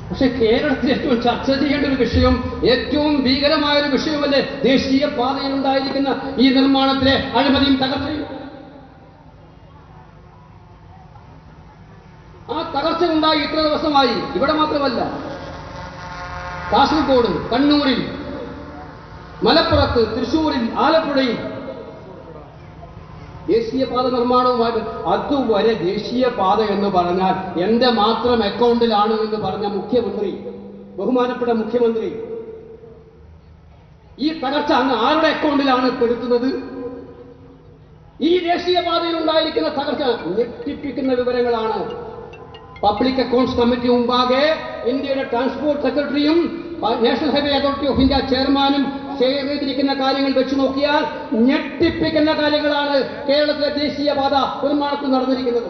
പക്ഷെ കേരളത്തിൽ ഏറ്റവും ചർച്ച ചെയ്യേണ്ട ഒരു വിഷയം, ഏറ്റവും ഭീകരമായൊരു വിഷയമല്ലേ ദേശീയ പാതയിൽ ഉണ്ടായിരിക്കുന്ന ഈ നിർമ്മാണത്തിലെ അഴിമതിയും തകർച്ചയും? ആ തകർച്ച ഉണ്ടായി ഇത്ര ദിവസമായി. ഇവിടെ മാത്രമല്ല, കാസർഗോഡ്, കണ്ണൂരിൽ, മലപ്പുറത്ത്, തൃശ്ശൂരിൽ, ആലപ്പുഴയിൽ ദേശീയപാത നിർമ്മാണവുമായിട്ട്. അതുവരെ ദേശീയപാത എന്ന് പറഞ്ഞാൽ എന്റെ മാത്രം അക്കൗണ്ടിലാണ് എന്ന് പറഞ്ഞ മുഖ്യമന്ത്രി, ബഹുമാനപ്പെട്ട മുഖ്യമന്ത്രി, ഈ തകർച്ച അങ്ങ് ആരുടെ അക്കൗണ്ടിലാണ് പെടുത്തുന്നത്? ഈ ദേശീയപാതയിൽ ഉണ്ടായിരിക്കുന്ന തകർച്ച ഞെട്ടിപ്പിക്കുന്ന വിവരങ്ങളാണ് പബ്ലിക് അക്കൗണ്ട്സ് കമ്മിറ്റി മുമ്പാകെ ഇന്ത്യയുടെ ട്രാൻസ്പോർട്ട് സെക്രട്ടറിയും national highway authority of India ചെയർമാനും ഷെയർ ചെയ്തിരിക്കുന്ന കാര്യങ്ങൾ വെച്ച് നോക്കിയാൽ ഞെട്ടിപ്പിക്കുന്ന കാര്യങ്ങളാണ് കേരളത്തിലെ ദേശീയപാത നിർമ്മാണത്തിൽ നടന്നിരിക്കുന്നത്.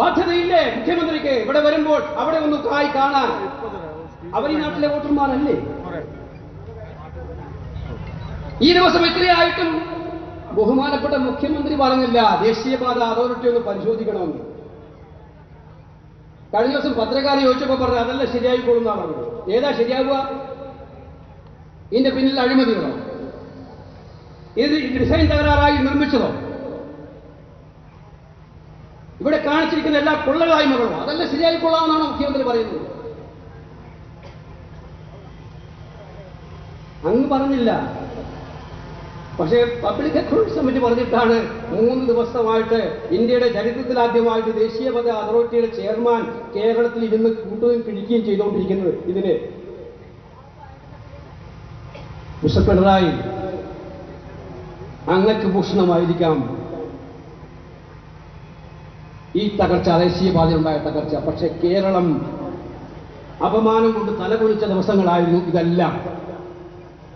ബാധ്യതയില്ലേ മുഖ്യമന്ത്രിക്ക് ഇവിടെ വരുമ്പോൾ അവിടെ ഒന്ന് കാണാൻ? അവർ ഈ നാട്ടിലെ വോട്ടർമാരല്ലേ? ഈ ദിവസം ഇത്രയായിട്ടും ബഹുമാനപ്പെട്ട മുഖ്യമന്ത്രി പറഞ്ഞില്ല ദേശീയപാത അതോറിറ്റി ഒന്ന് പരിശോധിക്കണമെന്ന്. കഴിഞ്ഞ ദിവസം പത്രക്കാരെ ചോദിച്ചപ്പോൾ പറഞ്ഞു അതല്ല ശരിയായിക്കോളുന്നാ പറഞ്ഞത്. ഏതാ ശരിയാവുക? ഇതിന്റെ പിന്നിൽ അഴിമതികളോ? ഇത് ഡിസൈൻ തകരാറായി നിർമ്മിച്ചതോ? ഇവിടെ കാണിച്ചിരിക്കുന്ന എല്ലാ കൊള്ളകളായ്മകളോ? അതല്ല ശരിയായിക്കൊള്ളാമെന്നാണ് മുഖ്യമന്ത്രി പറയുന്നത്. അങ്ങ് പറഞ്ഞില്ല. പക്ഷേ പബ്ലിക് അക്കൗണ്ട്സ് കമ്മിറ്റി പറഞ്ഞിട്ടാണ് 3 ദിവസമായിട്ട് ഇന്ത്യയുടെ ചരിത്രത്തിൽ ആദ്യമായിട്ട് ദേശീയപാത അതോറിറ്റിയുടെ ചെയർമാൻ കേരളത്തിൽ ഇരുന്ന് കൂട്ടുകയും കിഴിക്കുകയും ചെയ്തുകൊണ്ടിരിക്കുന്നത്. ഇതിന് മിസ്റ്റർ പിണറായി, അങ്ങക്ക് ഭൂഷണമായിരിക്കാം ഈ തകർച്ച, ദേശീയപാതയുണ്ടായ തകർച്ച. പക്ഷെ കേരളം അപമാനം കൊണ്ട് തലകുനിച്ച ദിവസങ്ങളായിരുന്നു ഇതെല്ലാം.